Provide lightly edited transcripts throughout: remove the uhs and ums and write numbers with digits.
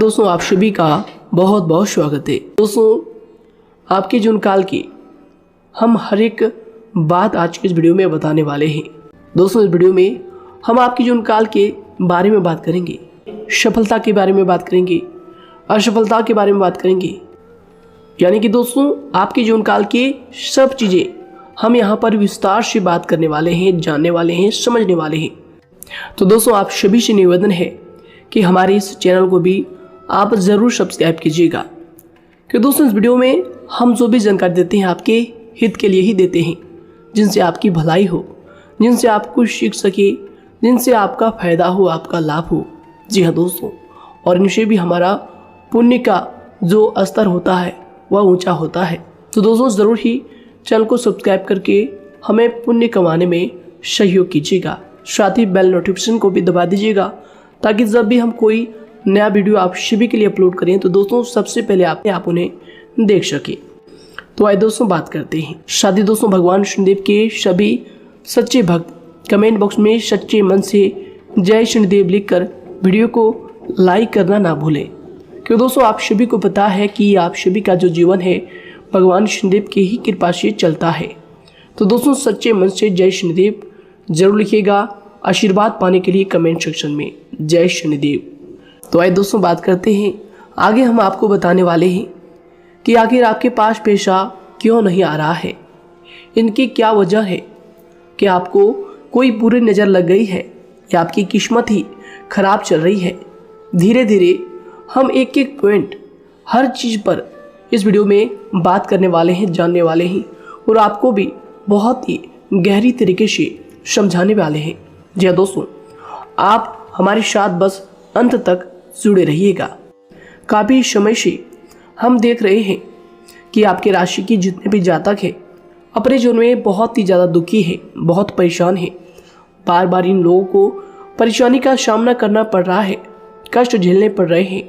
दोस्तों आप सभी का बहुत बहुत स्वागत है। दोस्तों आपके जीवन काल की हम हर एक बात आज के इस वीडियो में बताने वाले हैं। दोस्तों इस वीडियो में हम आपके जीवन काल के बारे में बात करेंगे, सफलता के बारे में बात करेंगे, असफलता के बारे में बात करेंगे। यानी कि दोस्तों आपके जीवन काल की सब चीज़ें हम यहाँ पर विस्तार से बात करने वाले हैं, जानने वाले हैं, समझने वाले हैं। तो दोस्तों आप सभी से निवेदन है कि हमारे इस चैनल को भी आप ज़रूर सब्सक्राइब कीजिएगा, कि दोस्तों इस वीडियो में हम जो भी जानकारी देते हैं आपके हित के लिए ही देते हैं, जिनसे आपकी भलाई हो, जिनसे आप कुछ सीख सके, जिनसे आपका फ़ायदा हो, आपका लाभ हो। जी हाँ दोस्तों, और इनसे भी हमारा पुण्य का जो स्तर होता है वह ऊंचा होता है। तो दोस्तों ज़रूर ही चैनल को सब्सक्राइब करके हमें पुण्य कमाने में सहयोग कीजिएगा। साथ ही बेल नोटिफिकेशन को भी दबा दीजिएगा, ताकि जब भी हम कोई नया वीडियो आप सभी के लिए अपलोड करें तो दोस्तों सबसे पहले आप उन्हें देख सके। तो आइए दोस्तों बात करते हैं। साथ ही दोस्तों भगवान शनिदेव के सभी सच्चे भक्त कमेंट बॉक्स में सच्चे मन से जय शनिदेव लिखकर वीडियो को लाइक करना ना भूलें, क्योंकि दोस्तों आप सभी को पता है कि आप सभी का जो जीवन है भगवान शनिदेव की ही कृपा से चलता है। तो दोस्तों सच्चे मन से जय शनिदेव जरूर लिखिएगा, आशीर्वाद पाने के लिए कमेंट सेक्शन में जय शनिदेव। तो आइए दोस्तों बात करते हैं। आगे हम आपको बताने वाले हैं कि आखिर आपके पास पैसा क्यों नहीं आ रहा है, इनकी क्या वजह है, कि आपको कोई बुरी नज़र लग गई है या आपकी किस्मत ही खराब चल रही है। धीरे धीरे हम एक एक पॉइंट हर चीज़ पर इस वीडियो में बात करने वाले हैं, जानने वाले हैं, और आपको भी बहुत ही गहरी तरीके से समझाने वाले हैं। जी हाँ दोस्तों, आप हमारे साथ बस अंत तक जुड़े रहिएगा। काफ़ी समय से हम देख रहे हैं कि आपके राशि की जितने भी जातक हैं अपने जीवन में बहुत ही ज़्यादा दुखी है, बहुत परेशान है। बार बार इन लोगों को परेशानी का सामना करना पड़ रहा है, कष्ट झेलने पड़ रहे हैं।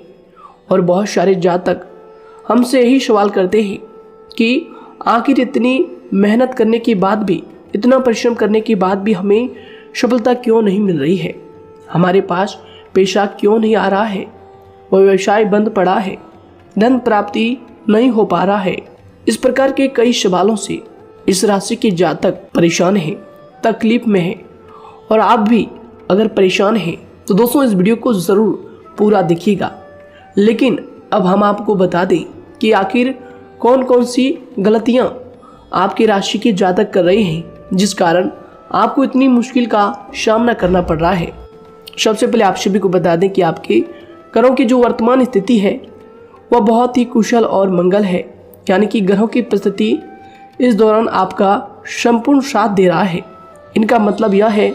और बहुत सारे जातक हमसे यही सवाल करते हैं कि आखिर इतनी मेहनत करने के बाद भी, इतना परिश्रम करने के बाद भी हमें सफलता क्यों नहीं मिल रही है, हमारे पास पैसा क्यों नहीं आ रहा है, वह व्यवसाय बंद पड़ा है, धन प्राप्ति नहीं हो पा रहा है। इस प्रकार के कई सवालों से इस राशि के जातक परेशान हैं, तकलीफ में हैं। और आप भी अगर परेशान हैं तो दोस्तों इस वीडियो को ज़रूर पूरा देखिएगा। लेकिन अब हम आपको बता दें कि आखिर कौन कौन सी गलतियां आपकी राशि के जातक कर रहे हैं, जिस कारण आपको इतनी मुश्किल का सामना करना पड़ रहा है। सबसे पहले आप सभी को बता दें कि आपके ग्रहों की जो वर्तमान स्थिति है वह बहुत ही कुशल और मंगल है। यानी कि ग्रहों की परिस्थिति इस दौरान आपका संपूर्ण साथ दे रहा है। इनका मतलब यह है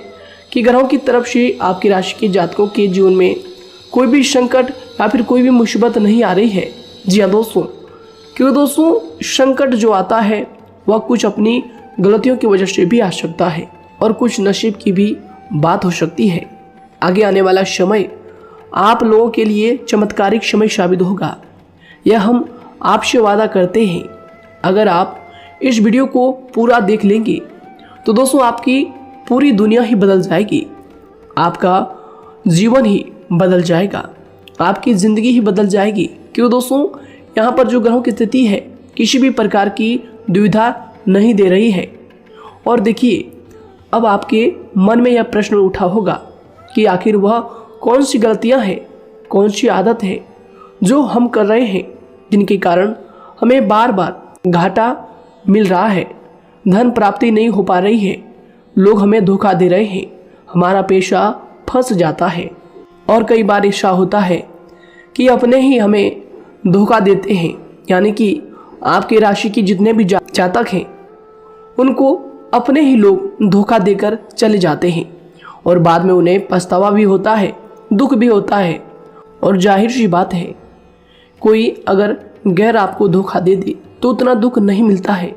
कि ग्रहों की तरफ से आपकी राशि के जातकों के जीवन में कोई भी संकट या फिर कोई भी मुसीबत नहीं आ रही है। जी हाँ दोस्तों, क्योंकि दोस्तों संकट जो आता है वह कुछ अपनी गलतियों की वजह से भी आ सकता है, और कुछ नसीब की भी बात हो सकती है। आगे आने वाला समय आप लोगों के लिए चमत्कारिक समय साबित होगा, यह हम आपसे वादा करते हैं। अगर आप इस वीडियो को पूरा देख लेंगे तो दोस्तों आपकी पूरी दुनिया ही बदल जाएगी, आपका जीवन ही बदल जाएगा, आपकी ज़िंदगी ही बदल जाएगी। क्यों दोस्तों यहाँ पर जो ग्रहों की स्थिति है किसी भी प्रकार की दुविधा नहीं दे रही है। और देखिए अब आपके मन में यह प्रश्न उठा होगा कि आखिर वह कौन सी गलतियां हैं, कौन सी आदत है जो हम कर रहे हैं, जिनके कारण हमें बार बार घाटा मिल रहा है, धन प्राप्ति नहीं हो पा रही है, लोग हमें धोखा दे रहे हैं, हमारा पैसा फंस जाता है। और कई बार ऐसा होता है कि अपने ही हमें धोखा देते हैं। यानी कि आपकी राशि की जितने भी जातक हैं उनको अपने ही लोग धोखा देकर चले जाते हैं, और बाद में उन्हें पछतावा भी होता है, दुख भी होता है। और जाहिर सी बात है, कोई अगर गैर आपको धोखा दे दे तो उतना दुख नहीं मिलता है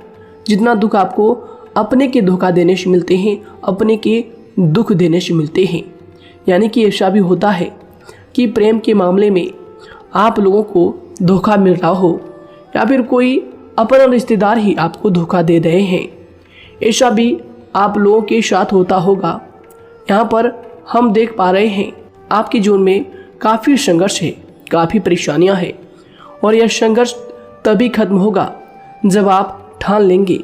जितना दुख आपको अपने के धोखा देने से मिलते हैं, अपने के दुख देने से मिलते हैं। यानी कि ऐसा भी होता है कि प्रेम के मामले में आप लोगों को धोखा मिल रहा हो, या फिर कोई अपना रिश्तेदार ही आपको धोखा दे रहे हैं। ऐसा भी आप लोगों के साथ होता होगा। यहाँ पर हम देख पा रहे हैं आपके जीवन में काफ़ी संघर्ष है, काफ़ी परेशानियां हैं और यह संघर्ष तभी खत्म होगा जब आप ठान लेंगे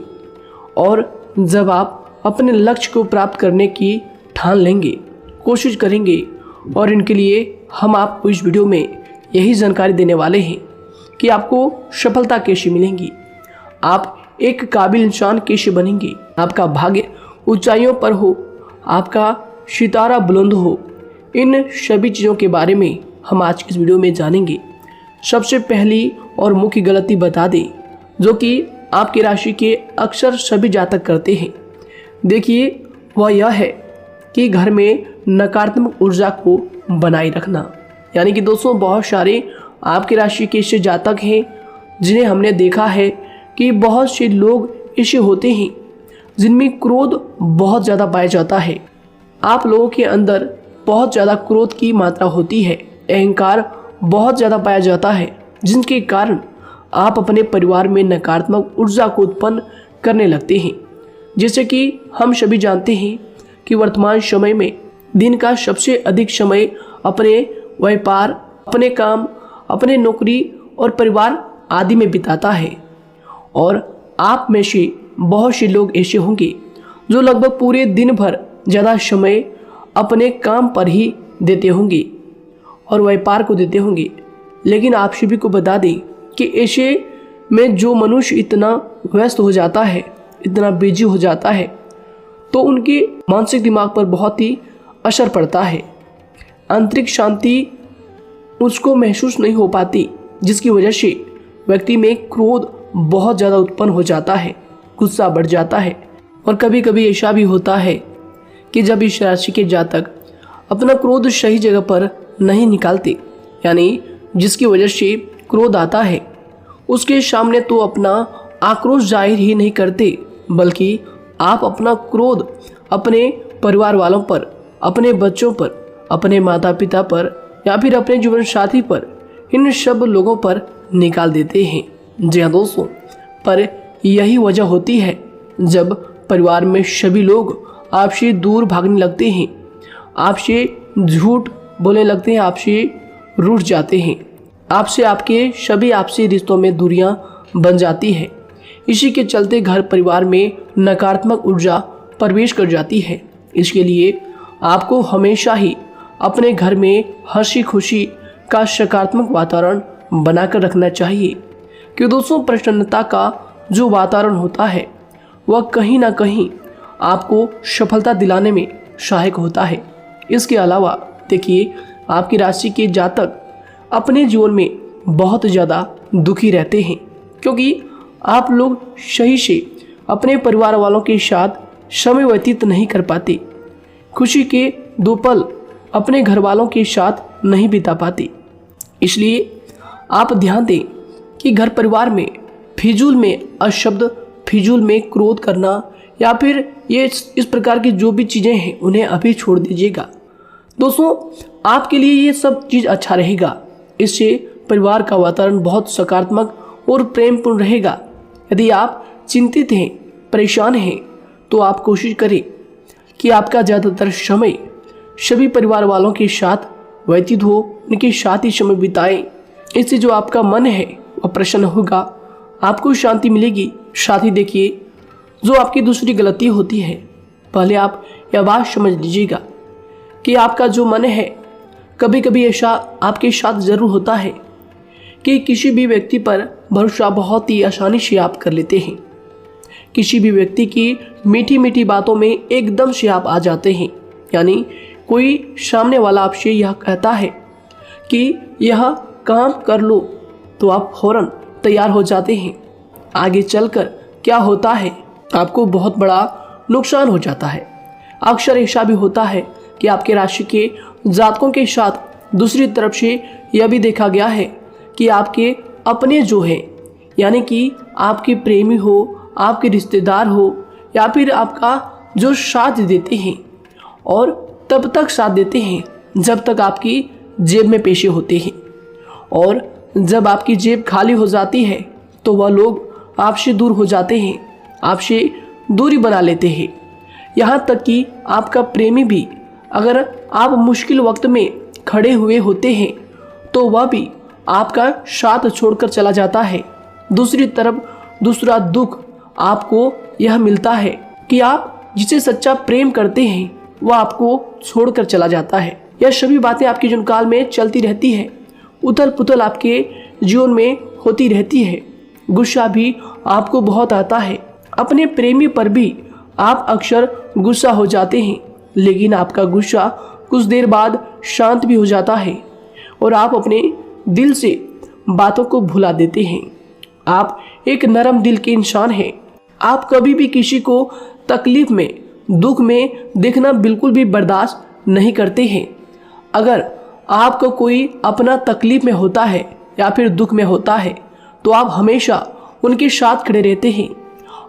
और जब आप अपने लक्ष्य को प्राप्त करने की ठान लेंगे, कोशिश करेंगे। और इनके लिए हम आपको इस वीडियो में यही जानकारी देने वाले हैं कि आपको सफलता कैसे मिलेंगी, आप एक काबिल इंसान कैसे बनेंगे, आपका भाग्य ऊंचाइयों पर हो, आपका सितारा बुलंद हो। इन सभी चीज़ों के बारे में हम आज की इस वीडियो में जानेंगे। सबसे पहली और मुख्य गलती बता दें जो कि आपकी राशि के अक्सर सभी जातक करते हैं, देखिए वह यह है कि घर में नकारात्मक ऊर्जा को बनाए रखना। यानी कि दोस्तों, बहुत सारे आपकी राशि के ऐसे जातक हैं जिन्हें हमने देखा है कि बहुत से लोग ऐसे होते हैं जिनमें क्रोध बहुत ज़्यादा पाया जाता है। आप लोगों के अंदर बहुत ज़्यादा क्रोध की मात्रा होती है, अहंकार बहुत ज़्यादा पाया जाता है, जिनके कारण आप अपने परिवार में नकारात्मक ऊर्जा को उत्पन्न करने लगते हैं। जैसे कि हम सभी जानते हैं कि वर्तमान समय में दिन का सबसे अधिक समय अपने व्यापार, अपने काम, अपने नौकरी और परिवार आदि में बिताता है। और आप में से बहुत से लोग ऐसे होंगे जो लगभग पूरे दिन भर ज़्यादा समय अपने काम पर ही देते होंगे और व्यापार को देते होंगे। लेकिन आप सभी को बता दें कि ऐसे में जो मनुष्य इतना व्यस्त हो जाता है, इतना बिजी हो जाता है, तो उनके मानसिक दिमाग पर बहुत ही असर पड़ता है। आंतरिक शांति उसको महसूस नहीं हो पाती, जिसकी वजह से व्यक्ति में क्रोध बहुत ज़्यादा उत्पन्न हो जाता है, गुस्सा बढ़ जाता है। और कभी कभी ऐसा भी होता है कि जब इस राशि के जातक अपना क्रोध सही जगह पर नहीं निकालते, यानी जिसकी वजह से क्रोध आता है, उसके सामने तो अपना आक्रोश जाहिर ही नहीं करते, बल्कि आप अपना क्रोध अपने परिवार वालों पर, अपने बच्चों पर, अपने माता पिता पर या फिर अपने जीवन साथी पर, इन सब लोगों पर निकाल देते हैं। जी हाँ दोस्तों, पर यही वजह होती है जब परिवार में सभी लोग आपसे दूर भागने लगते हैं, आपसे झूठ बोलने लगते हैं, आपसे रूठ जाते हैं, आपसे आपके सभी आपसी रिश्तों में दूरियां बन जाती है। इसी के चलते घर परिवार में नकारात्मक ऊर्जा प्रवेश कर जाती है। इसके लिए आपको हमेशा ही अपने घर में हंसी खुशी का सकारात्मक वातावरण बनाकर रखना चाहिए, कि दोस्तों प्रसन्नता का जो वातावरण होता है वह कहीं ना कहीं आपको सफलता दिलाने में सहायक होता है। इसके अलावा देखिए, आपकी राशि के जातक अपने जीवन में बहुत ज़्यादा दुखी रहते हैं, क्योंकि आप लोग सही से अपने परिवार वालों के साथ समय व्यतीत नहीं कर पाते, खुशी के दो पल अपने घर वालों के साथ नहीं बिता पाते। इसलिए आप ध्यान दें कि घर परिवार में फिजूल में अशब्द, फिजूल में क्रोध करना या फिर ये इस प्रकार की जो भी चीज़ें हैं उन्हें अभी छोड़ दीजिएगा। दोस्तों, आपके लिए ये सब चीज़ अच्छा रहेगा। इससे परिवार का वातावरण बहुत सकारात्मक और प्रेमपूर्ण रहेगा। यदि आप चिंतित हैं, परेशान हैं, तो आप कोशिश करें कि आपका ज़्यादातर समय सभी परिवार वालों के साथ व्यतीत हो, उनके साथ ही समय बिताएं। इससे जो आपका मन है वह प्रसन्न होगा, आपको शांति मिलेगी। साथ ही देखिए, जो आपकी दूसरी गलती होती है, पहले आप यह बात समझ लीजिएगा कि आपका जो मन है, कभी कभी ऐसा आपके साथ ज़रूर होता है कि किसी भी व्यक्ति पर भरोसा बहुत ही आसानी से आप कर लेते हैं। किसी भी व्यक्ति की मीठी मीठी बातों में एकदम से आप आ जाते हैं। यानी कोई सामने वाला आपसे यह कहता है कि यह काम कर लो, तो आप फौरन तैयार हो जाते हैं। आगे चलकर क्या होता है, आपको बहुत बड़ा नुकसान हो जाता है। अक्सर ऐसा भी होता है कि आपके राशि के जातकों के साथ दूसरी तरफ से यह भी देखा गया है कि आपके अपने जो हैं, यानी कि आपके प्रेमी हो, आपके रिश्तेदार हो या फिर आपका जो साथ देते हैं, और तब तक साथ देते हैं जब तक आपकी जेब में पैसे होते हैं, और जब आपकी जेब खाली हो जाती है तो वह लोग आपसे दूर हो जाते हैं, आपसे दूरी बना लेते हैं। यहाँ तक कि आपका प्रेमी भी, अगर आप मुश्किल वक्त में खड़े हुए होते हैं तो वह भी आपका साथ छोड़कर चला जाता है। दूसरी तरफ दूसरा दुख आपको यह मिलता है कि आप जिसे सच्चा प्रेम करते हैं वह आपको छोड़कर चला जाता है। यह सभी बातें आपके जीवन काल में चलती रहती है। उथल पुथल आपके जीवन में होती रहती है। गुस्सा भी आपको बहुत आता है। अपने प्रेमी पर भी आप अक्सर गुस्सा हो जाते हैं, लेकिन आपका गुस्सा कुछ देर बाद शांत भी हो जाता है और आप अपने दिल से बातों को भुला देते हैं। आप एक नरम दिल के इंसान हैं। आप कभी भी किसी को तकलीफ में, दुख में देखना बिल्कुल भी बर्दाश्त नहीं करते हैं। अगर आपको कोई अपना तकलीफ में होता है या फिर दुख में होता है तो आप हमेशा उनके साथ खड़े रहते हैं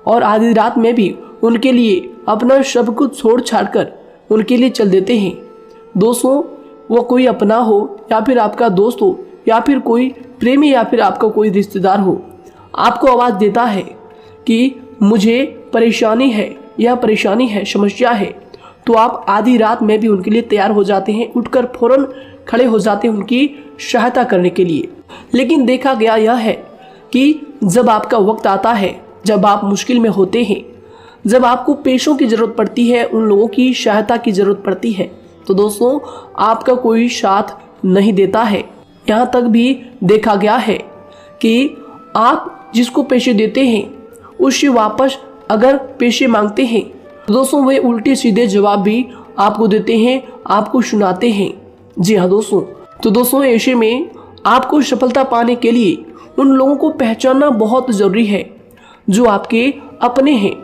और आधी रात में भी उनके लिए अपना सब कुछ छोड़ छाड़ कर उनके लिए चल देते हैं। दोस्तों, वो कोई अपना हो या फिर आपका दोस्त हो या फिर कोई प्रेमी या फिर आपका कोई रिश्तेदार हो, आपको आवाज़ देता है कि मुझे परेशानी है, यह परेशानी है, समस्या है, तो आप आधी रात में भी उनके लिए तैयार हो जाते हैं, उठकर फौरन खड़े हो जाते हैं उनकी सहायता करने के लिए। लेकिन देखा गया यह है कि जब आपका वक्त आता है, जब आप मुश्किल में होते हैं, जब आपको पैसों की ज़रूरत पड़ती है, उन लोगों की सहायता की ज़रूरत पड़ती है, तो दोस्तों आपका कोई साथ नहीं देता है। यहाँ तक भी देखा गया है कि आप जिसको पैसे देते हैं उससे वापस अगर पैसे मांगते हैं तो दोस्तों वे उल्टे सीधे जवाब भी आपको देते हैं, आपको सुनाते हैं। जी हाँ दोस्तों, तो दोस्तों ऐसे में आपको सफलता पाने के लिए उन लोगों को पहचानना बहुत ज़रूरी है जो आपके अपने हैं,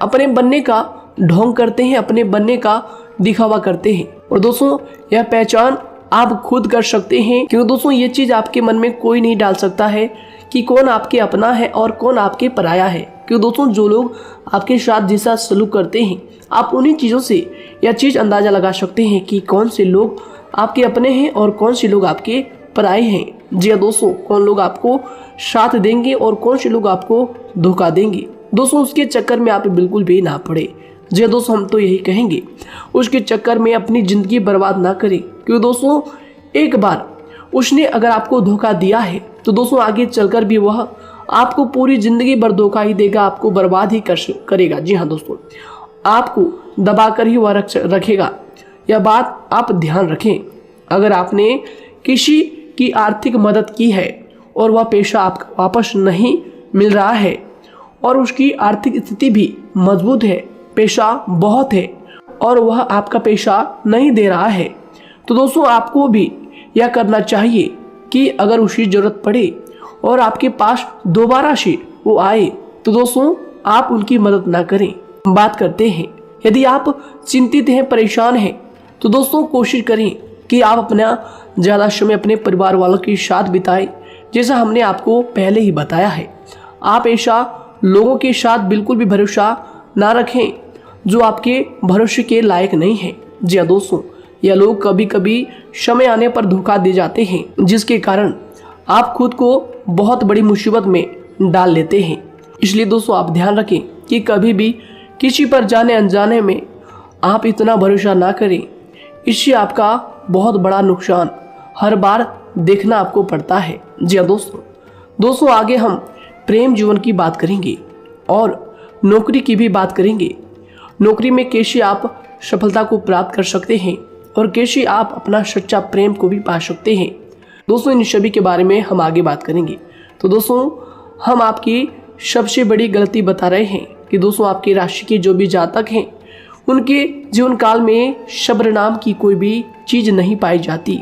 अपने बनने का ढोंग करते हैं, अपने बनने का दिखावा करते हैं। और दोस्तों यह पहचान आप खुद कर सकते हैं, क्योंकि दोस्तों ये चीज़ आपके मन में कोई नहीं डाल सकता है कि कौन आपके अपना है और कौन आपके पराया है। क्योंकि दोस्तों जो लोग आपके साथ जैसा सलूक करते हैं, आप उन्हीं चीज़ों से यह चीज़ अंदाज़ा लगा सकते हैं कि कौन से लोग आपके अपने हैं और कौन से लोग आपके पराए हैं। जी हाँ दोस्तों, कौन लोग आपको साथ देंगे और कौन से लोग आपको धोखा देंगे। दोस्तों उसके चक्कर में आप बिल्कुल भी ना पड़े। जी हाँ दोस्तों, हम तो यही कहेंगे उसके चक्कर में अपनी ज़िंदगी बर्बाद ना करें, क्योंकि दोस्तों एक बार उसने अगर आपको धोखा दिया है तो दोस्तों आगे चलकर भी वह आपको पूरी ज़िंदगी भर धोखा ही देगा, आपको बर्बाद ही करेगा। जी हाँ दोस्तों, आपको दबा कर ही वह रखेगा। यह बात आप ध्यान रखें। अगर आपने किसी की आर्थिक मदद की है और वह पैसा आपको वापस नहीं मिल रहा है और उसकी आर्थिक स्थिति भी मजबूत है, पैसा बहुत है और वह आपका पैसा नहीं दे रहा है, तो दोस्तों आपको भी यह करना चाहिए कि अगर उसकी ज़रूरत पड़े और आपके पास दोबारा से वो आए तो दोस्तों आप उनकी मदद ना करें। बात करते हैं, यदि आप चिंतित हैं, परेशान हैं, तो दोस्तों कोशिश करें कि आप अपना ज़्यादा समय अपने परिवार वालों के साथ बिताएं, जैसा हमने आपको पहले ही बताया है। आप ऐसा लोगों के साथ बिल्कुल भी भरोसा ना रखें जो आपके भरोसे के लायक नहीं है। जी हाँ दोस्तों, यह लोग कभी कभी समय आने पर धोखा दे जाते हैं, जिसके कारण आप खुद को बहुत बड़ी मुसीबत में डाल लेते हैं। इसलिए दोस्तों आप ध्यान रखें कि कभी भी किसी पर जाने अनजाने में आप इतना भरोसा ना करें, इससे आपका बहुत बड़ा नुकसान हर बार देखना आपको पड़ता है। जी हाँ दोस्तों आगे हम प्रेम जीवन की बात करेंगे और नौकरी की भी बात करेंगे। नौकरी में कैसे आप सफलता को प्राप्त कर सकते हैं और कैसे आप अपना सच्चा प्रेम को भी पा सकते हैं। दोस्तों इन सभी के बारे में हम आगे बात करेंगे। तो दोस्तों हम आपकी सबसे बड़ी गलती बता रहे हैं कि दोस्तों आपकी राशि के जो भी जातक हैं उनके जीवन काल में सब्र नाम की कोई भी चीज़ नहीं पाई जाती,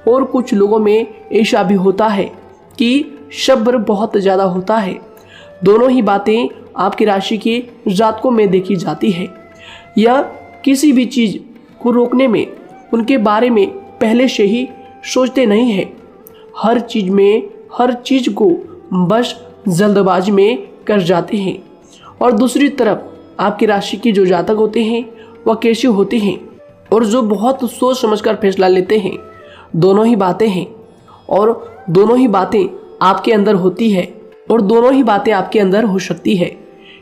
और कुछ लोगों में ऐसा भी होता है कि सब्र बहुत ज़्यादा होता है। दोनों ही बातें आपकी राशि के जातकों में देखी जाती है। या किसी भी चीज़ को रोकने में उनके बारे में पहले से ही सोचते नहीं हैं, हर चीज़ को बस जल्दबाजी में कर जाते हैं। और दूसरी तरफ आपकी राशि के जो जातक होते हैं वह कैसे होते हैं और जो बहुत सोच समझकर फैसला लेते हैं। दोनों ही बातें हैं और दोनों ही बातें आपके अंदर होती है और दोनों ही बातें आपके अंदर हो सकती है,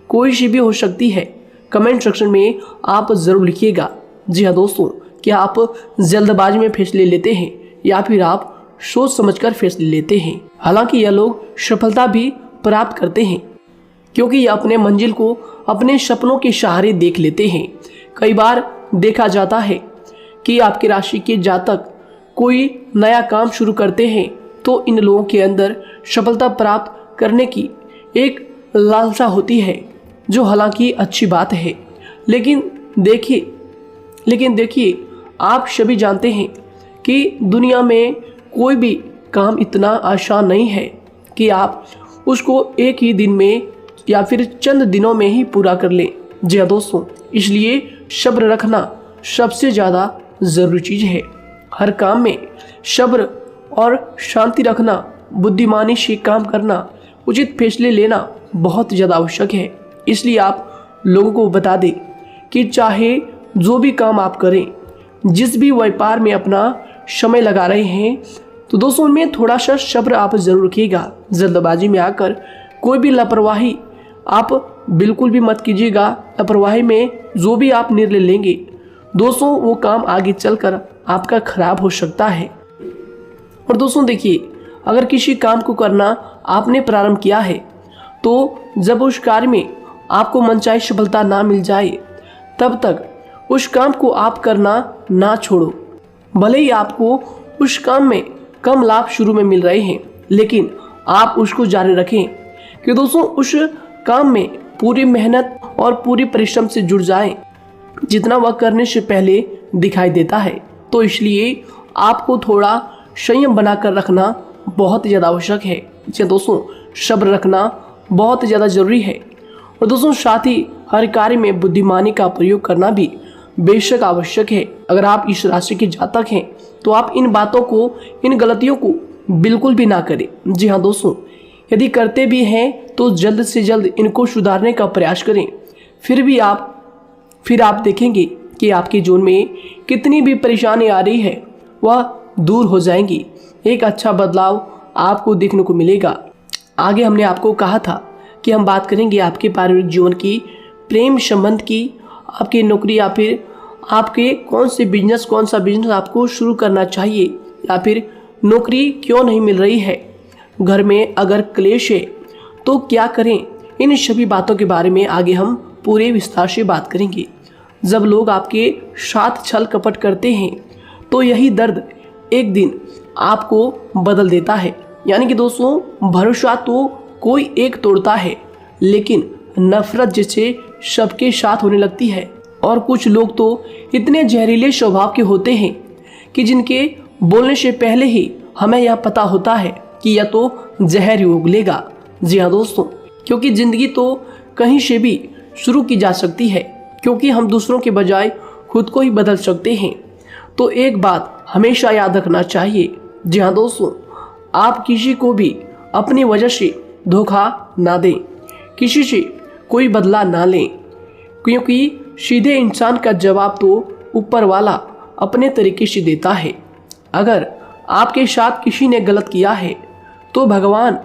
कोई सी भी हो सकती है। कमेंट सेक्शन में आप ज़रूर लिखिएगा। जी हाँ दोस्तों, क्या आप जल्दबाजी में फैसले लेते हैं या फिर आप सोच समझकर फैसले लेते हैं। हालांकि यह लोग सफलता भी प्राप्त करते हैं क्योंकि यह अपने मंजिल को अपने सपनों के सहारे देख लेते हैं। कई बार देखा जाता है कि आपकी राशि के जातक कोई नया काम शुरू करते हैं तो इन लोगों के अंदर सफलता प्राप्त करने की एक लालसा होती है, जो हालांकि अच्छी बात है। लेकिन देखिए आप सभी जानते हैं कि दुनिया में कोई भी काम इतना आसान नहीं है कि आप उसको एक ही दिन में या फिर चंद दिनों में ही पूरा कर लें। जी हाँ दोस्तों, इसलिए सब्र रखना सबसे ज़्यादा ज़रूरी चीज़ है। हर काम में सब्र और शांति रखना, बुद्धिमानी से काम करना, उचित फैसले लेना बहुत ज़्यादा आवश्यक है। इसलिए आप लोगों को बता दें कि चाहे जो भी काम आप करें, जिस भी व्यापार में अपना समय लगा रहे हैं, तो दोस्तों उनमें थोड़ा सा सब्र आप जरूर रखिएगा। जल्दबाजी में आकर कोई भी लापरवाही आप बिल्कुल भी मत कीजिएगा। लापरवाही में जो भी आप निर्णय लेंगे दोस्तों, वो काम आगे चलकर आपका खराब हो सकता है। और दोस्तों देखिए, अगर किसी काम को करना आपने प्रारंभ किया है तो जब उस कार्य में आपको मनचाही सफलता ना मिल जाए तब तक उस काम को आप करना ना छोड़ो। भले ही आपको उस काम में कम लाभ शुरू में मिल रहे हैं, लेकिन आप उसको जारी रखें कि दोस्तों उस काम में पूरी मेहनत और पूरी परिश्रम से जुड़ जाएं, जितना वह करने से पहले दिखाई देता है। तो इसलिए आपको थोड़ा संयम बनाकर रखना बहुत ज़्यादा आवश्यक है। जी दोस्तों, सब्र रखना बहुत ज़्यादा ज़रूरी है। और दोस्तों साथ ही हर कार्य में बुद्धिमानी का प्रयोग करना भी बेशक आवश्यक है। अगर आप इस राशि के जातक हैं तो आप इन बातों को, इन गलतियों को बिल्कुल भी ना करें। जी हाँ दोस्तों, यदि करते भी हैं तो जल्द से जल्द इनको सुधारने का प्रयास करें। फिर आप देखेंगे कि आपके जीवन में कितनी भी परेशानी आ रही है वह दूर हो जाएंगी। एक अच्छा बदलाव आपको देखने को मिलेगा। आगे हमने आपको कहा था कि हम बात करेंगे आपके पारिवारिक जीवन की, प्रेम संबंध की, आपकी नौकरी या फिर आपके कौन सा बिजनेस आपको शुरू करना चाहिए, या फिर नौकरी क्यों नहीं मिल रही है, घर में अगर क्लेश है तो क्या करें। इन सभी बातों के बारे में आगे हम पूरे विस्तार से बात करेंगे। जब लोग आपके साथ छल कपट करते हैं तो यही दर्द एक दिन आपको बदल देता है। यानी कि दोस्तों, भरोसा तो कोई एक तोड़ता है, लेकिन नफरत जैसे सबके साथ होने लगती है। और कुछ लोग तो इतने जहरीले स्वभाव के होते हैं कि जिनके बोलने से पहले ही हमें यह पता होता है कि यह तो जहर ही उगलेगा। जी हाँ दोस्तों, क्योंकि ज़िंदगी तो कहीं से भी शुरू की जा सकती है, क्योंकि हम दूसरों के बजाय खुद को ही बदल सकते हैं। तो एक बात हमेशा याद रखना चाहिए। जी हाँ दोस्तों, आप किसी को भी अपनी वजह से धोखा ना दें, किसी से कोई बदला ना लें, क्योंकि सीधे इंसान का जवाब तो ऊपर वाला अपने तरीके से देता है। अगर आपके साथ किसी ने गलत किया है तो भगवान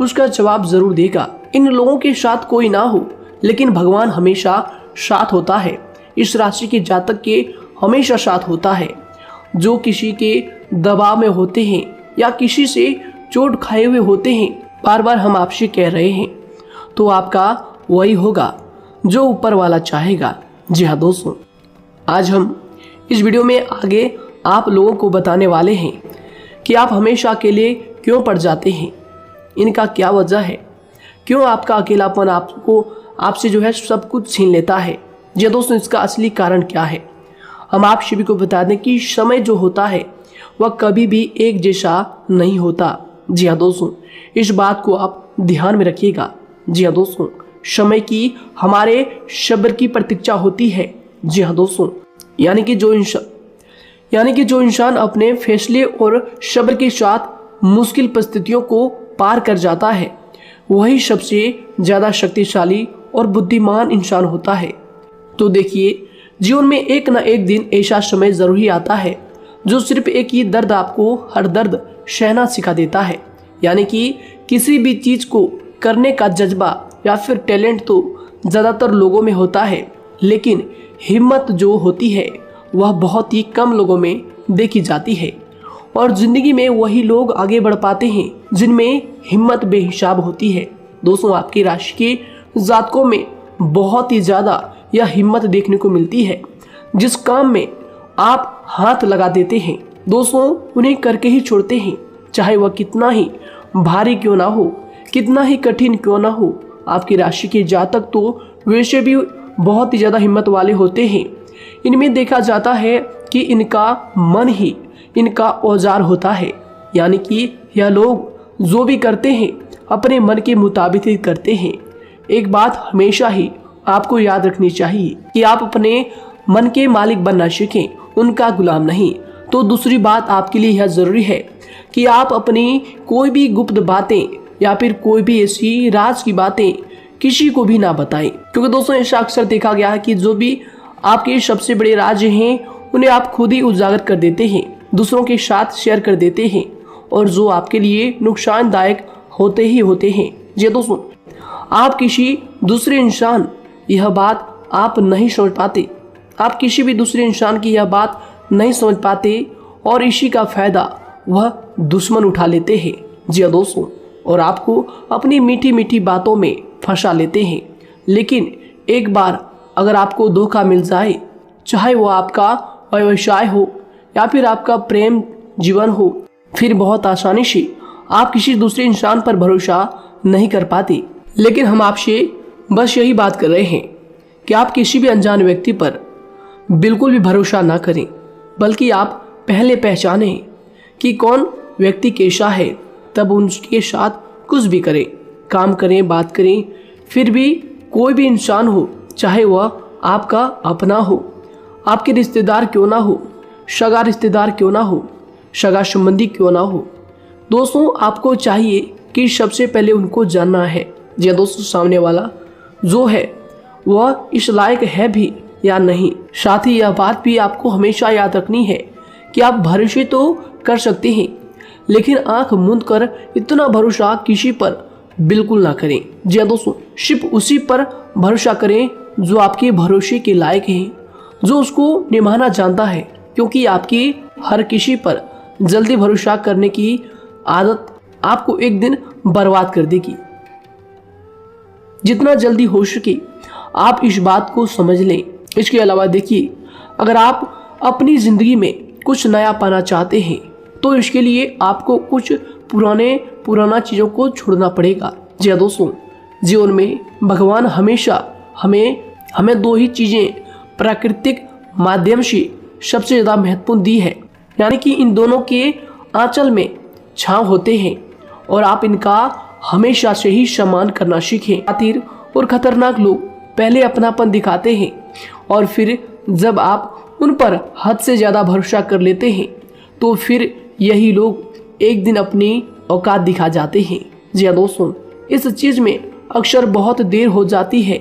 उसका जवाब जरूर देगा। इन लोगों के साथ कोई ना हो, लेकिन भगवान हमेशा साथ होता है। इस राशि के जातक के हमेशा साथ होता है। जो किसी के दबाव में होते हैं या किसी से चोट खाए हुए होते हैं, बार बार हम आपसे कह रहे हैं, तो आपका वही होगा जो ऊपर वाला चाहेगा। जी हाँ दोस्तों, आज हम इस वीडियो में आगे आप लोगों को बताने वाले हैं कि आप हमेशा अकेले क्यों पड़ जाते हैं, इनका क्या वजह है, क्यों आपका अकेलापन आपसे जो है सब कुछ छीन लेता है। जी दोस्तों, इसका असली कारण क्या है हम आप सभी को बता दें कि समय जो होता है वह कभी भी एक जैसा नहीं होता। जी हाँ दोस्तों, इस बात को आप ध्यान में रखिएगा। जी हाँ दोस्तों, समय की हमारे सब्र की प्रतीक्षा होती है। जी हाँ दोस्तों, यानी कि जो इंसान अपने फैसले और सब्र के साथ मुश्किल परिस्थितियों को पार कर जाता है, वही सबसे ज़्यादा शक्तिशाली और बुद्धिमान इंसान होता है। तो देखिए, जीवन में एक ना एक दिन ऐसा समय ज़रूर ही आता है जो सिर्फ एक ही दर्द आपको हर दर्द सहना सिखा देता है। यानी कि किसी भी चीज़ को करने का जज्बा या फिर टैलेंट तो ज़्यादातर लोगों में होता है, लेकिन हिम्मत जो होती है वह बहुत ही कम लोगों में देखी जाती है। और जिंदगी में वही लोग आगे बढ़ पाते हैं जिनमें हिम्मत बेहिसाब होती है। दोस्तों, आपकी राशि के जातकों में बहुत ही ज्यादा यह हिम्मत देखने को मिलती है। जिस काम में आप हाथ लगा देते हैं दोस्तों, उन्हें करके ही छोड़ते हैं, चाहे वह कितना ही भारी क्यों ना हो, कितना ही कठिन क्यों ना हो। आपकी राशि के जातक तो वैसे भी बहुत ही ज्यादा हिम्मत वाले होते हैं। इनमें देखा जाता है कि इनका मन ही इनका औजार होता है, यानी कि यह लोग जो भी करते हैं अपने मन के मुताबिक ही करते हैं। एक बात हमेशा ही आपको याद रखनी चाहिए कि आप अपने मन के मालिक बनना सीखें, उनका गुलाम नहीं। तो दूसरी बात आपके लिए यह जरूरी है कि आप अपनी कोई भी गुप्त बातें या फिर कोई भी ऐसी राज की बातें किसी को भी ना बताएं, क्योंकि दोस्तों ऐसा अक्सर देखा गया है कि जो भी आपके सबसे बड़े राज हैं उन्हें आप खुद ही उजागर कर देते हैं, दूसरों के साथ शेयर कर देते हैं, और जो आपके लिए नुकसानदायक होते ही होते हैं। जी दोस्तों, आप किसी दूसरे इंसान यह बात आप नहीं समझ पाते, आप किसी भी दूसरे इंसान की यह बात नहीं समझ पाते, और इसी का फायदा वह दुश्मन उठा लेते हैं। जी दोस्तों, और आपको अपनी मीठी मीठी बातों में फंसा लेते हैं। लेकिन एक बार अगर आपको धोखा मिल जाए, चाहे वो आपका व्यवसाय हो या फिर आपका प्रेम जीवन हो, फिर बहुत आसानी से आप किसी दूसरे इंसान पर भरोसा नहीं कर पाते। लेकिन हम आपसे बस यही बात कर रहे हैं कि आप किसी भी अनजान व्यक्ति पर बिल्कुल भी भरोसा ना करें, बल्कि आप पहले पहचानें कि कौन व्यक्ति कैसा है, तब उनके साथ कुछ भी करें, काम करें, बात करें। फिर भी कोई भी इंसान हो, चाहे वह आपका अपना हो, आपके रिश्तेदार क्यों ना हो, सगा रिश्तेदार क्यों ना हो, सगा संबंधी क्यों ना हो, दोस्तों आपको चाहिए कि सबसे पहले उनको जानना है जी दोस्तों, सामने वाला जो है वह इस लायक है भी या नहीं। साथ ही यह बात भी आपको हमेशा याद रखनी है कि आप भरोसे तो कर सकते हैं, लेकिन आंख मूंद कर इतना भरोसा किसी पर बिल्कुल ना करें। जी दोस्तों, सिर्फ उसी पर भरोसा करें जो आपके भरोसे के लायक है, जो उसको निभाना जानता है, क्योंकि आपकी हर किसी पर जल्दी भरोसा करने की आदत आपको एक दिन बर्बाद कर देगी। जितना जल्दी हो सके आप इस बात को समझ लें। इसके अलावा देखिए, अगर आप अपनी जिंदगी में कुछ नया पाना चाहते हैं तो इसके लिए आपको कुछ पुराना चीज़ों को छोड़ना पड़ेगा। जी हाँ दोस्तों, जीवन में भगवान हमेशा हमें दो ही चीज़ें प्राकृतिक माध्यम से सबसे ज़्यादा महत्वपूर्ण दी है, यानी कि इन दोनों के आंचल में छांव होते हैं, और आप इनका हमेशा से ही सम्मान करना सीखें। शातिर और खतरनाक लोग पहले अपनापन दिखाते हैं, और फिर जब आप उन पर हद से ज़्यादा भरोसा कर लेते हैं तो फिर यही लोग एक दिन अपनी औकात दिखा जाते हैं। जी हाँ दोस्तों, इस चीज़ में अक्सर बहुत देर हो जाती है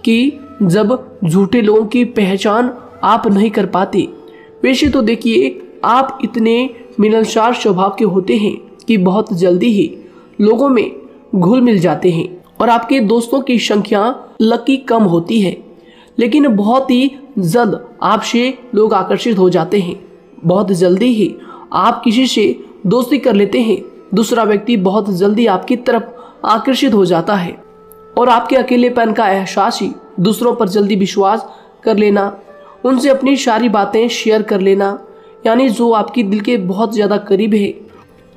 कि जब झूठे लोगों की पहचान आप नहीं कर पाते। वैसे तो देखिए, आप इतने मिलनसार स्वभाव के होते हैं कि बहुत जल्दी ही लोगों में घुल मिल जाते हैं, और आपके दोस्तों की संख्या लकी कम होती है, लेकिन बहुत ही जल्द आपसे लोग आकर्षित हो जाते हैं। बहुत जल्दी ही आप किसी से दोस्ती कर लेते हैं, दूसरा व्यक्ति बहुत जल्दी आपकी तरफ आकर्षित हो जाता है, और आपके अकेलेपन का एहसास ही दूसरों पर जल्दी विश्वास कर लेना, उनसे अपनी सारी बातें शेयर कर लेना, यानी जो आपकी दिल के बहुत ज़्यादा करीब है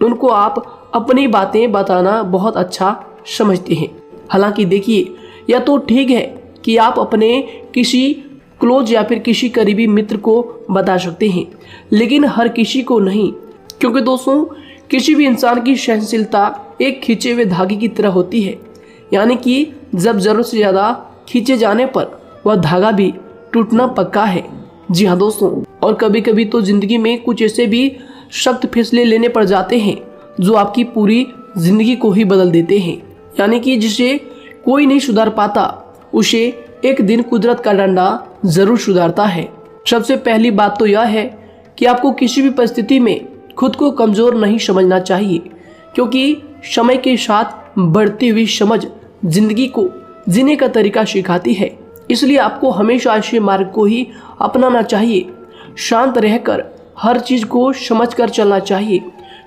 उनको आप अपनी बातें बताना बहुत अच्छा समझते हैं। हालांकि देखिए, यह तो ठीक है कि आप अपने किसी क्लोज या फिर किसी करीबी मित्र को बता सकते हैं, लेकिन हर किसी को नहीं, क्योंकि दोस्तों किसी भी इंसान की सहनशीलता एक खींचे हुए धागे की तरह होती है, यानी कि जब जरूरत से ज़्यादा खींचे जाने पर वह धागा भी टूटना पक्का है। जी हाँ दोस्तों, और कभी कभी तो जिंदगी में कुछ ऐसे भी सख्त फैसले लेने पड़ जाते हैं जो आपकी पूरी जिंदगी को ही बदल देते हैं, यानी कि जिसे कोई नहीं सुधार पाता उसे एक दिन कुदरत का डंडा जरूर सुधारता है। सबसे पहली बात तो यह है कि आपको किसी भी परिस्थिति में खुद को कमजोर नहीं समझना चाहिए, क्योंकि समय के साथ बढ़ती हुई समझ जिंदगी को जीने का तरीका सिखाती है। इसलिए आपको हमेशा ऐसे मार्ग को ही अपनाना चाहिए। शांत रहकर हर चीज़ को समझ कर चलना चाहिए।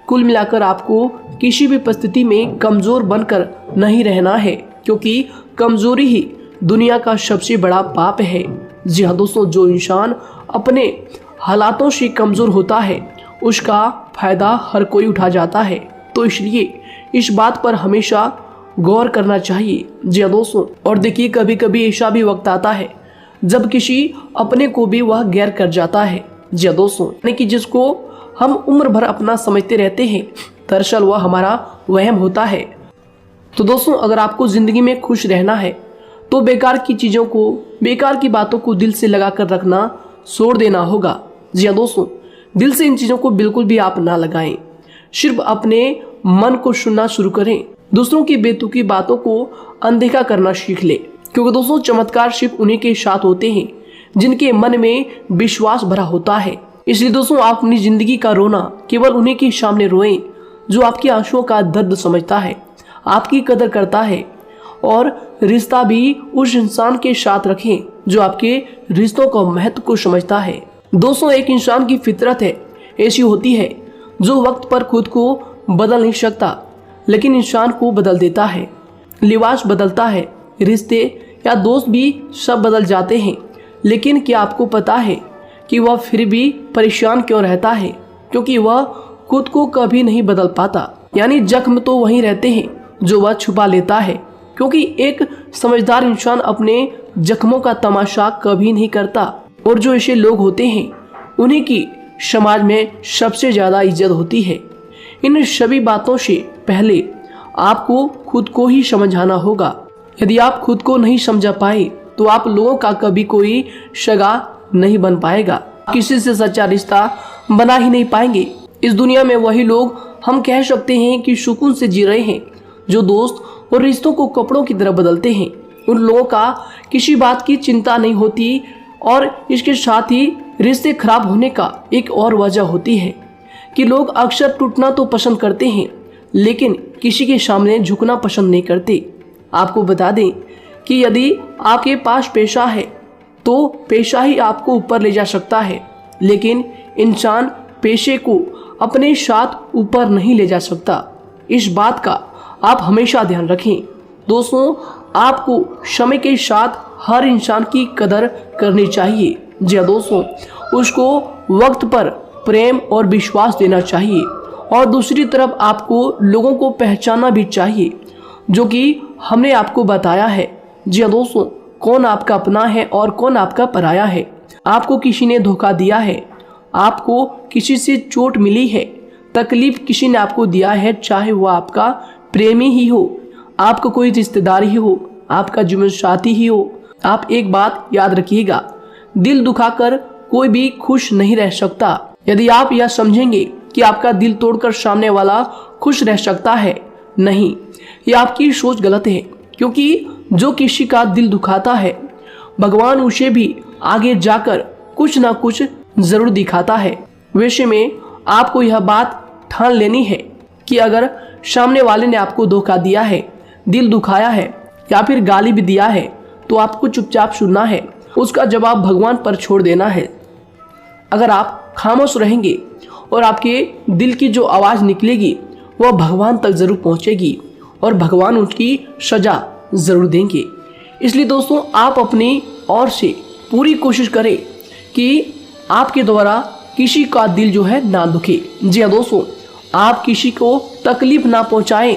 कुल मिलाकर आपको किसी भी परिस्थिति में कमज़ोर बनकर नहीं रहना है, क्योंकि कमज़ोरी ही दुनिया का सबसे बड़ा पाप है। जी हाँ दोस्तों, जो इंसान अपने हालातों से कमज़ोर होता है उसका फ़ायदा हर कोई उठा जाता है। तो इसलिए इस बात पर हमेशा गौर करना चाहिए। जी हाँ दोस्तों, और देखिए कभी कभी ऐसा भी वक्त आता है जब किसी अपने को भी वह गैर कर जाता है। जी हाँ दोस्तों, यानी कि जिसको हम उम्र भर अपना समझते रहते हैं, दरअसल वह हमारा वहम होता है। तो दोस्तों, अगर आपको ज़िंदगी में खुश रहना है तो बेकार की चीज़ों को, बेकार की बातों को दिल से लगा कर रखना छोड़ देना होगा। जी हाँ दोस्तों, दिल से इन चीज़ों को बिल्कुल भी आप ना लगाएं। सिर्फ अपने मन को सुनना शुरू करें। दूसरों की बेतुकी बातों को अनदेखा करना सीख ले, क्योंकि दोस्तों चमत्कार सिर्फ उन्हीं के साथ होते हैं जिनके मन में विश्वास भरा होता है। इसलिए दोस्तों, आप अपनी जिंदगी का रोना केवल उन्हीं के सामने रोएं जो आपके आंसुओं का दर्द समझता है, आपकी कदर करता है, और रिश्ता भी उस इंसान के साथ रखें जो आपके रिश्तों का महत्व को समझता है। दोस्तों, एक इंसान की फितरत है ऐसी होती है जो वक्त पर खुद को बदल नहीं सकता, लेकिन इंसान को बदल देता है। लिबास बदलता है, रिश्ते या दोस्त भी सब बदल जाते हैं, लेकिन क्या आपको पता है कि वह फिर भी परेशान क्यों रहता है? क्योंकि वह खुद को कभी नहीं बदल पाता। यानी जख्म तो वहीं रहते हैं जो वह छुपा लेता है, क्योंकि एक समझदार इंसान अपने जख्मों का तमाशा कभी नहीं करता। और जो ऐसे लोग होते हैं उन्हीं की समाज में सबसे ज़्यादा इज्जत होती है। इन सभी बातों से पहले आपको खुद को ही समझाना होगा। यदि आप खुद को नहीं समझा पाए तो आप लोगों का कभी कोई सगा नहीं बन पाएगा, किसी से सच्चा रिश्ता बना ही नहीं पाएंगे। इस दुनिया में वही लोग हम कह सकते हैं कि सुकून से जी रहे हैं जो दोस्त और रिश्तों को कपड़ों की तरह बदलते हैं। उन लोगों का किसी बात की चिंता नहीं होती, और इसके साथ ही रिश्ते खराब होने का एक और वजह होती है कि लोग अक्सर टूटना तो पसंद करते हैं, लेकिन किसी के सामने झुकना पसंद नहीं करते। आपको बता दें कि यदि आपके पास पैसा है तो पैसा ही आपको ऊपर ले जा सकता है, लेकिन इंसान पैसे को अपने साथ ऊपर नहीं ले जा सकता। इस बात का आप हमेशा ध्यान रखें। दोस्तों, आपको समय के साथ हर इंसान की कदर करनी चाहिए। जी हाँ दोस्तों, उसको वक्त पर प्रेम और विश्वास देना चाहिए, और दूसरी तरफ आपको लोगों को पहचानना भी चाहिए जो कि हमने आपको बताया है। जी हाँ दोस्तों, कौन आपका अपना है और कौन आपका पराया है। आपको किसी ने धोखा दिया है, आपको किसी से चोट मिली है, तकलीफ किसी ने आपको दिया है, चाहे वो आपका प्रेमी ही हो, आपका कोई रिश्तेदार ही हो, आपका जीवन साथी ही हो। आप एक बात याद रखिएगा, दिल दुखाकर कोई भी खुश नहीं रह सकता। यदि आप यह समझेंगे कि आपका दिल तोड़कर सामने वाला खुश रह सकता है, नहीं, ये आपकी सोच गलत है, क्योंकि जो किसी का दिल दुखाता है भगवान उसे भी आगे जाकर कुछ ना कुछ जरूर दिखाता है। वैसे में आपको यह बात ठान लेनी है कि अगर सामने वाले ने आपको धोखा दिया है, दिल दुखाया है या फिर गाली भी दिया है, तो आपको चुपचाप सुनना है, उसका जवाब भगवान पर छोड़ देना है। अगर आप खामोश रहेंगे और आपके दिल की जो आवाज़ निकलेगी वह भगवान तक ज़रूर पहुंचेगी, और भगवान उसकी सजा ज़रूर देंगे। इसलिए दोस्तों, आप अपनी ओर से पूरी कोशिश करें कि आपके द्वारा किसी का दिल जो है ना दुखे। जी हाँ दोस्तों, आप किसी को तकलीफ ना पहुंचाएं,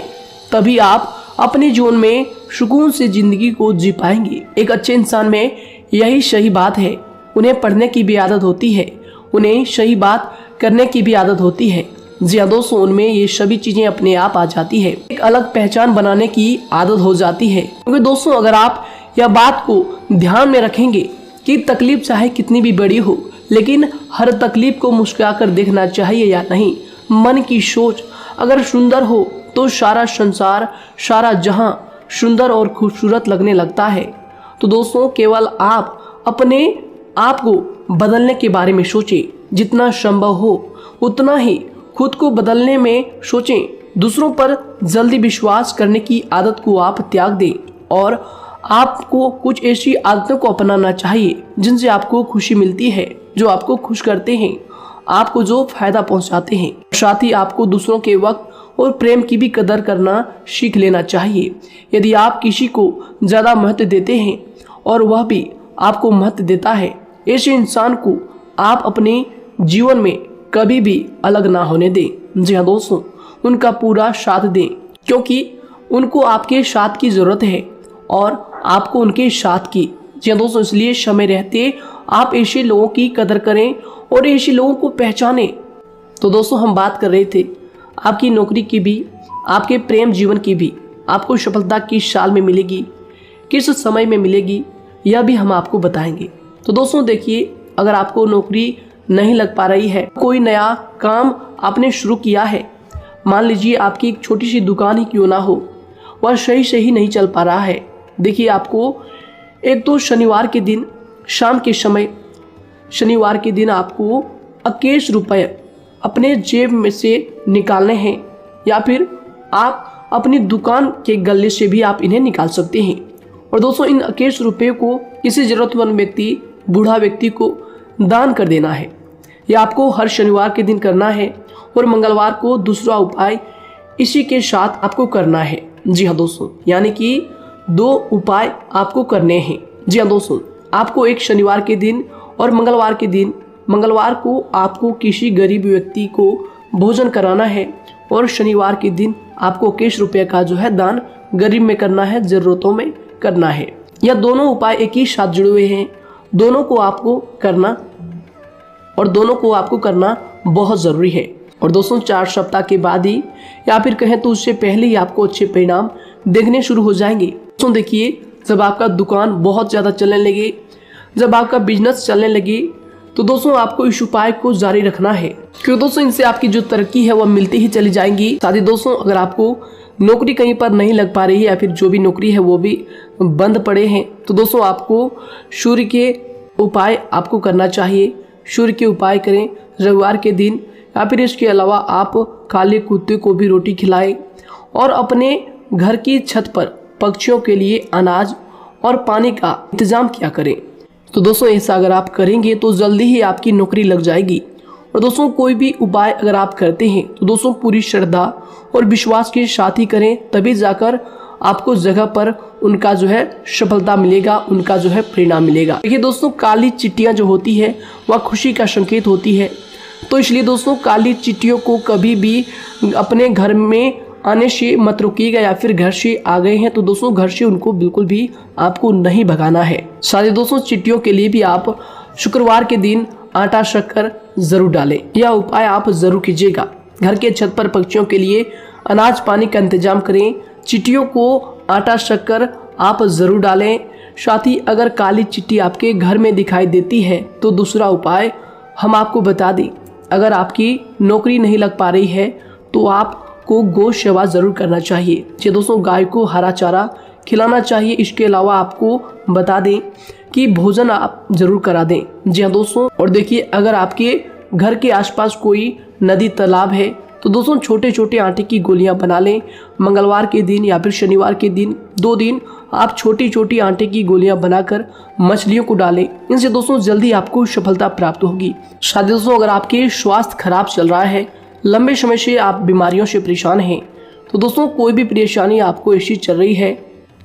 तभी आप अपने जीवन में सुकून से ज़िंदगी को जी पाएंगे। एक अच्छे इंसान में यही सही बात है। उन्हें पढ़ने की भी आदत होती है, उन्हें सही बात करने की भी आदत होती है। जी हाँ दोस्तों, उनमें ये सभी चीज़ें अपने आप आ जाती है। एक अलग पहचान बनाने की आदत हो जाती है। क्योंकि दोस्तों, अगर आप यह बात को ध्यान में रखेंगे कि तकलीफ चाहे कितनी भी बड़ी हो, लेकिन हर तकलीफ को मुस्कुराकर देखना चाहिए या नहीं। मन की सोच अगर सुंदर हो तो सारा संसार, सारा जहां सुंदर और खूबसूरत लगने लगता है। तो दोस्तों, केवल आप अपने आप को बदलने के बारे में सोचें, जितना संभव हो उतना ही खुद को बदलने में सोचें। दूसरों पर जल्दी विश्वास करने की आदत को आप त्याग दें, और आपको कुछ ऐसी आदतों को अपनाना चाहिए जिनसे आपको खुशी मिलती है, जो आपको खुश करते हैं। आपको जो फायदा पहुंचाते हैं। साथ ही आपको दूसरों के वक्त और प्रेम की भी कदर करना सीख लेना चाहिए। यदि आप किसी को ज़्यादा महत्व देते हैं और वह भी आपको महत्व देता है, ऐसे इंसान को आप अपने जीवन में कभी भी अलग ना होने दें। जी हाँ दोस्तों, उनका पूरा साथ दें, क्योंकि उनको आपके साथ की ज़रूरत है और आपको उनके साथ की। जी हाँ दोस्तों, इसलिए समय रहते आप ऐसे लोगों की कदर करें और ऐसे लोगों को पहचानें। तो दोस्तों, हम बात कर रहे थे आपकी नौकरी की भी, आपके प्रेम जीवन की भी। आपको सफलता किस साल में मिलेगी, किस समय में मिलेगी, यह भी हम आपको बताएंगे। तो दोस्तों देखिए, अगर आपको नौकरी नहीं लग पा रही है, कोई नया काम आपने शुरू किया है, मान लीजिए आपकी एक छोटी सी दुकान ही क्यों ना हो, वह सही से ही नहीं चल पा रहा है। देखिए, आपको एक तो शनिवार के दिन शाम के समय, शनिवार के दिन आपको 21 रुपये अपने जेब में से निकालने हैं, या फिर आप अपनी दुकान के गले से भी आप इन्हें निकाल सकते हैं। और दोस्तों, इन 21 रुपये को किसी ज़रूरतमंद व्यक्ति, बूढ़ा व्यक्ति को दान कर देना है। यह आपको हर शनिवार के दिन करना है और मंगलवार को दूसरा उपाय इसी के साथ आपको करना है। जी हाँ दोस्तों, यानी कि 2 उपाय आपको करने हैं। जी हाँ दोस्तों, आपको एक शनिवार के दिन और मंगलवार के दिन, मंगलवार को आपको किसी गरीब व्यक्ति को भोजन कराना है और शनिवार के दिन आपको 21 रुपये का जो है दान गरीब में करना है, ज़रूरतों में करना है। यह दोनों उपाय एक ही साथ जुड़े हुए हैं, दोनों को आपको करना और दोनों को आपको करना बहुत ज़रूरी है। और दोस्तों, 4 सप्ताह के बाद ही, या फिर कहें तो उससे पहले ही आपको अच्छे परिणाम देखने शुरू हो जाएंगे। दोस्तों देखिए, जब आपका दुकान बहुत ज़्यादा चलने लगे, जब आपका बिजनेस चलने लगे, तो दोस्तों आपको इस उपाय को जारी रखना है, क्योंकि दोस्तों इनसे आपकी जो तरक्की है वह मिलती ही चली जाएंगी। साथ ही दोस्तों, अगर आपको नौकरी कहीं पर नहीं लग पा रही है या फिर जो भी नौकरी है वो भी बंद पड़े हैं, तो दोस्तों आपको सूर्य के उपाय आपको करना चाहिए। सूर्य के उपाय करें रविवार के दिन, या फिर इसके अलावा आप काले कुत्ते को भी रोटी खिलाएं और अपने घर की छत पर पक्षियों के लिए अनाज और पानी का इंतजाम किया करें। तो दोस्तों, ऐसा अगर आप करेंगे तो जल्दी ही आपकी नौकरी लग जाएगी। और दोस्तों, कोई भी उपाय अगर आप करते हैं तो दोस्तों पूरी श्रद्धा और विश्वास के साथ ही करें, तभी जाकर आपको जगह पर उनका जो है सफलता मिलेगा, उनका जो है परिणाम मिलेगा। देखिए दोस्तों, काली चिट्टियाँ जो होती है वह खुशी का संकेत होती है, तो इसलिए दोस्तों काली चिट्टियों को कभी भी अपने घर में आने से मत रोकिएगा, या फिर घर से आ गए हैं तो दोस्तों घर से उनको बिल्कुल भी आपको नहीं भगाना है। साथ ही दोस्तों, चिट्टियों के लिए भी आप शुक्रवार के दिन आटा शक्कर जरूर डालें, यह उपाय आप जरूर कीजिएगा। घर के छत पर पक्षियों के लिए अनाज पानी का इंतजाम करें, चिट्टियों को आटा शक्कर आप जरूर डालें। साथ ही अगर काली चिट्टी आपके घर में दिखाई देती है तो दूसरा उपाय हम आपको बता दें, अगर आपकी नौकरी नहीं लग पा रही है तो आपको गौ सेवा जरूर करना चाहिए। जी दोस्तों, गाय को हरा चारा खिलाना चाहिए। इसके अलावा आपको बता दें कि भोजन आप जरूर करा दें। जी हाँ दोस्तों, और देखिए, अगर आपके घर के आसपास कोई नदी तालाब है तो दोस्तों छोटे छोटे आटे की गोलियां बना लें। मंगलवार के दिन या फिर शनिवार के दिन 2 दिन आप छोटी छोटी आटे की गोलियां बनाकर मछलियों को डालें। इनसे दोस्तों जल्दी आपको सफलता प्राप्त होगी। साथ ही दोस्तों, अगर आपके स्वास्थ्य खराब चल रहा है, लंबे समय से आप बीमारियों से परेशान हैं, तो दोस्तों कोई भी परेशानी आपको ऐसी चल रही है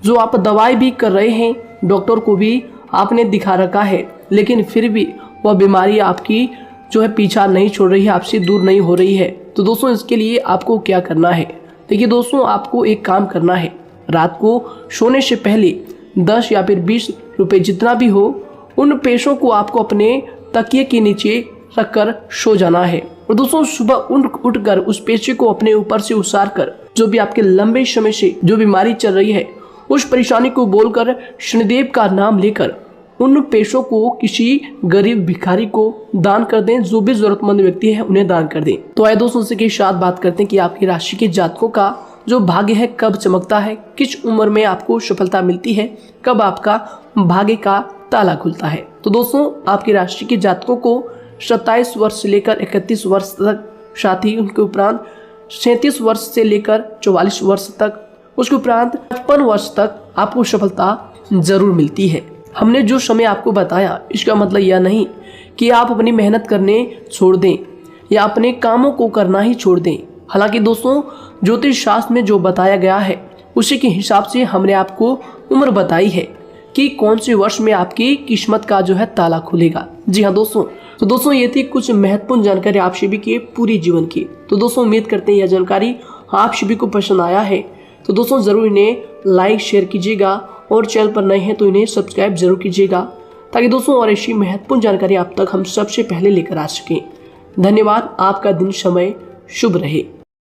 जो आप दवाई भी कर रहे हैं, डॉक्टर को भी आपने दिखा रखा है, लेकिन फिर भी वह बीमारी आपकी जो है पीछा नहीं छोड़ रही है, आपसे दूर नहीं हो रही है, तो दोस्तों इसके लिए आपको क्या करना है। देखिए दोस्तों, आपको एक काम करना है, रात को सोने से पहले 10 या फिर 20 रुपए जितना भी हो, उन पैसों को आपको अपने तकिए के नीचे रखकर सो जाना है। और दोस्तों सुबह उठकर उस पैसे को अपने ऊपर से उतार कर, जो भी आपके लंबे समय से जो बीमारी चल रही है उस परेशानी को बोलकर शनिदेव का नाम लेकर उन पैसों को किसी गरीब भिखारी को दान कर दें। जो भी जरूरतमंद व्यक्ति है उन्हें दान कर दें। तो आइए दोस्तों, उसी के साथ बात करते हैं कि आपकी राशि के जातकों का जो भाग्य है कब चमकता है, किस उम्र में आपको सफलता मिलती है, कब आपका भाग्य का ताला खुलता है। तो दोस्तों, आपकी राशि के जातकों को 27 वर्ष से लेकर 31 वर्ष तक, साथ ही उनके उपरांत 37 वर्ष से लेकर 44 वर्ष तक, उसके उपरांत 55 वर्ष तक आपको सफलता जरूर मिलती है। हमने जो समय आपको बताया इसका मतलब यह नहीं कि आप अपनी मेहनत करने छोड़ दें। या अपने कामों को करना ही छोड़ दें। हालांकि दोस्तों ज्योतिष शास्त्र में जो बताया गया है उसी के हिसाब से हमने आपको उम्र बताई है कि कौन से वर्ष में आपकी किस्मत का जो है ताला खुलेगा। जी हाँ दोस्तों, तो दोस्तों ये थी कुछ महत्वपूर्ण जानकारी आप सभी की पूरी जीवन की। तो दोस्तों उम्मीद करते हैं यह जानकारी आप सभी को पसंद आया है। तो दोस्तों जरूर इन्हें लाइक शेयर कीजिएगा और चैनल पर नए हैं तो इन्हें सब्सक्राइब जरूर कीजिएगा, ताकि दोस्तों और ऐसी महत्वपूर्ण जानकारी आप तक हम सबसे पहले लेकर आ सकें। धन्यवाद। आपका दिन समय शुभ रहे।